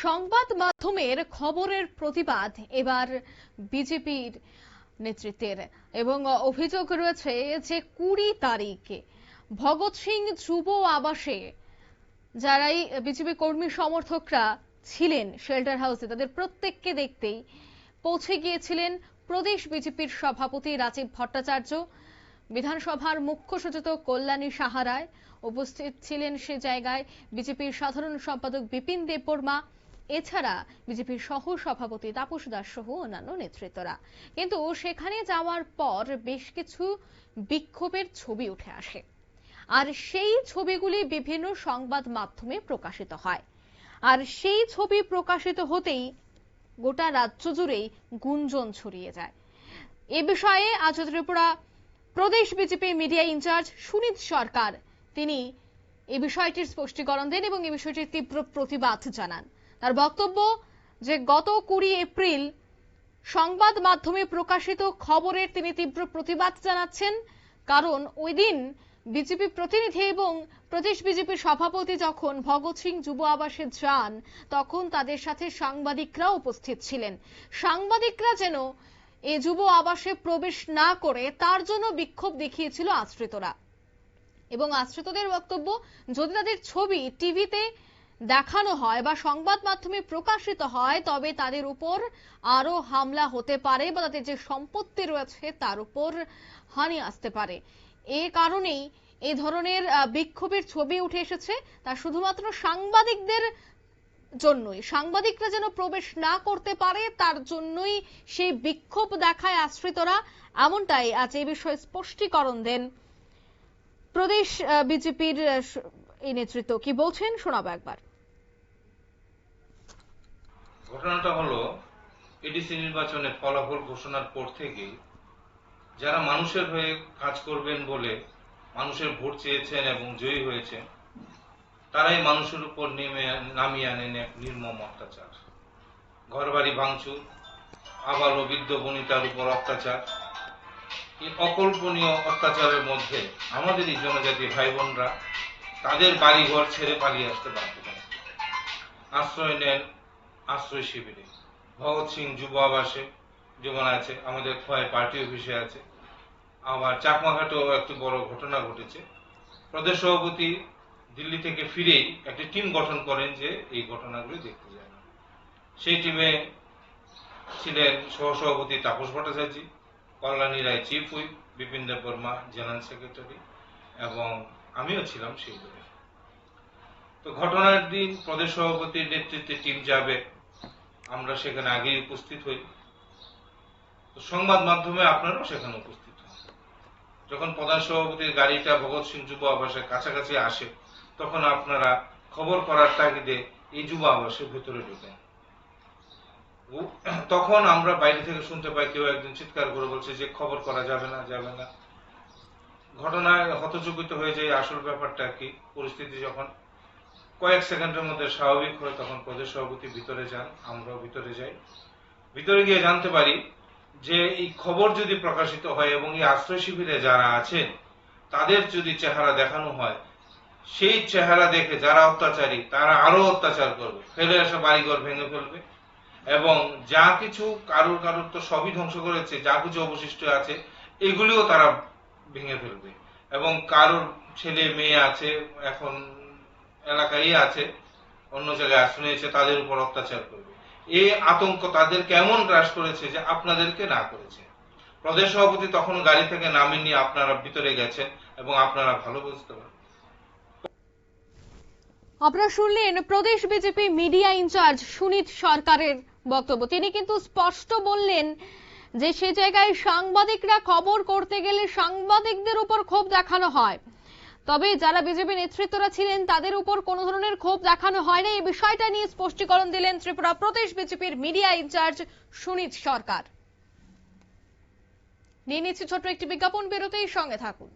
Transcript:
সংবাদ মাধ্যমের খবরের প্রতিবাদ এবার বিজেপির নেতৃত্বের এবং অভিযোগ রয়েছে যে 20 তারিখে ভগৎ সিং যুব আবাসে যারাই বিজেপি কর্মী সমর্থকরা ছিলেন শেল্টার হাউসে তাদের প্রত্যেককে দেখতেই পৌঁছে গিয়েছিলেন প্রদেশ বিজেপির সভাপতি রাজীব ভট্টাচার্য। বিধানসভার মুখ্য সচেতক কল্যাণী সাহা রায় উপস্থিত ছিলেন সে জায়গায়, বিজেপির সাধারণ সম্পাদক বিপিন দেববর্মা, এছাড়া বিজেপির সহ সভাপতি তাপস দাস সহ অন্যান্য নেতৃত্বরা। কিন্তু সেখানে যাওয়ার পর বেশ কিছু বিক্ষোভের ছবি উঠে আসে, আর সেই ছবিগুলি বিভিন্ন সংবাদ মাধ্যমে প্রকাশিত হয়। আর সেই ছবি প্রকাশিত হতেই গোটা রাজ্য জুড়েই গুঞ্জন ছড়িয়ে যায়। এ বিষয়ে আজ ত্রিপুরা প্রদেশ বিজেপি মিডিয়া ইনচার্জ সুনীত সরকার তিনি এই বিষয়টির স্পষ্টীকরণ দেন এবং এই বিষয়টির তীব্র প্রতিবাদ জানান। তার বক্তব্য যে গত 20 এপ্রিল সংবাদ মাধ্যমে প্রকাশিত খবরের তিনি তীব্র প্রতিবাদ জানাচ্ছেন, কারণ ওই দিন বিজেপি প্রতিনিধি এবং প্রদেশ বিজেপি সভাপতি যখন ভগৎ সিং যুব আবাসে যান তখন তাদের সাথে সাংবাদিকরাও উপস্থিত ছিলেন। সাংবাদিকরা যেন এই যুব আবাসে প্রবেশ না করে তার জন্য বিক্ষোভ দেখিয়েছিল আশ্রিতরা, এবং আশ্রিতদের বক্তব্য যদি তাদের ছবি টিভিতে দেখানো হয় বা সংবাদ মাধ্যমে প্রকাশিত হয় তবে তাদের উপর আরো হামলা হতে পারে বা তাদের যে সম্পত্তি রয়েছে তার উপর হানি আসতে পারে। এই কারণেই এই ধরনের বিক্ষোভের ছবি উঠে এসেছে। তা শুধুমাত্র সাংবাদিকদের জন্যই, সাংবাদিকরা যেন প্রবেশ না করতে পারে তার জন্যই সেই বিক্ষোভ দেখায় আশ্রিতরা, এমনটাই আজ এই বিষয়ে স্পষ্টীকরণ দেন প্রদেশ বিজেপির এই নেতৃত্ব। কি বলছেন শোনাবো একবার। ঘটনাটা হলো এডিসি নির্বাচনে ফলাফল ঘোষণার পর থেকে যারা মানুষের হয়ে কাজ করবেন বলে মানুষের ভোট চেয়েছেন এবং জয়ী হয়েছেন তারাই মানুষের উপর নামিয়ে আনেন এক নির্মম অত্যাচার। ঘরবাড়ি ভাঙচুর, আবাল ও বৃদ্ধ বনিতার উপর অত্যাচার। এই অকল্পনীয় অত্যাচারের মধ্যে আমাদেরই জনজাতি ভাই বোনরা তাদের বাড়ি ঘর ছেড়ে পালিয়ে আসতে বাধ্য হয়। আশ্রয় নেন আশ্রয় শিবিরে, ভগৎ সিং যুব আবাসে যেমন আছে, আমাদের খোয়াই পার্টি অফিসে আছে, আবার চাকমাঘাটেও একটি বড় ঘটনা ঘটেছে। প্রদেশ সভাপতি দিল্লি থেকে ফিরেই একটি টিম গঠন করেন যে এই ঘটনাগুলি দেখতে যায় না। সেই টিমে ছিলেন সহসভাপতি Tapas Bhattacharya, Kalyani Roy chief whip, Bipin Debbarma general secretary, এবং আমিও ছিলাম সেই দলে। তো ঘটনার দিন প্রদেশ সভাপতির নেতৃত্বে টিম যাবে, আমরা সেখানে আগেই উপস্থিত হই। তো সংবাদ মাধ্যমে আপনারাও সেখানে উপস্থিত হন। যখন প্রধান সভাপতির গাড়িটা ভগৎ সিং যুব আবাসের কাছাকাছি আসে তখন আপনারা খবর করার তাগিদে এই যুব আবাসের ভেতরে ঢুকেন। তখন আমরা বাইরে থেকে শুনতে পাই কেউ একজন চিৎকার করে বলছে যে খবর করা যাবে না, যাবে না। ঘটনায় হতচকিত হয়ে যায় আসল ব্যাপারটা কি। পরিস্থিতি যখন কয়েক সেকেন্ডের মধ্যে স্বাভাবিক হয় তখন প্রদেশ সভাপতি ভিতরে যান, আমরাও ভিতরে যাই। ভিতরে গিয়ে জানতে পারি যে এই খবর যদি প্রকাশিত হয় এবং এই আশ্রয় শিবিরে যারা আছেন তাদের যদি চেহারা দেখানো হয়, সেই চেহারা দেখে যারা অত্যাচারী তারা আরো অত্যাচার করবে, ফেলে আসা বাড়িঘর ভেঙে ফেলবে, এবং যা কিছু কারুর কারুর তো সবই ধ্বংস করেছে, যা কিছু অবশিষ্ট আছে এগুলিও তারা ভেঙে ফেলবে, এবং কারোর ছেলে মেয়ে আছে এখন এলাকায় আছে, অন্য জায়গায় আশ্রয় নিয়েছে, তাদের উপর অত্যাচার করবে। এই আতঙ্ক তাদের কেমন গ্রাস করেছে যে আপনাদেরকে না করেছে। প্রদেশ সভাপতি তখন গাড়ি থেকে নামেননি, আপনারা ভিতরে গেছেন এবং আপনারা ভালো বুঝতে পারেন। আপনারা শুনলেন প্রদেশ বিজেপি মিডিয়া ইনচার্জ সুনীত সরকারের বক্তব্য। তিনি কিন্তু স্পষ্ট বললেন যে সে জায়গায় সাংবাদিকরা খবর করতে গেলে সাংবাদিকদের উপর ক্ষোভ দেখানো হয়, তবে যারা বিজেপি নেতৃত্বরা ছিলেন তাদের উপর কোনো ধরনের ক্ষোভ দেখানো হয় না। এই বিষয়টা নিয়ে স্পষ্টীকরণ দিলেন ত্রিপুরা প্রদেশ বিজেপির মিডিয়া ইনচার্জ সুনীত সরকার। নিয়ে নিচ্ছি ছোট্ট একটি বিজ্ঞাপন, বিরতির সঙ্গে থাকুন।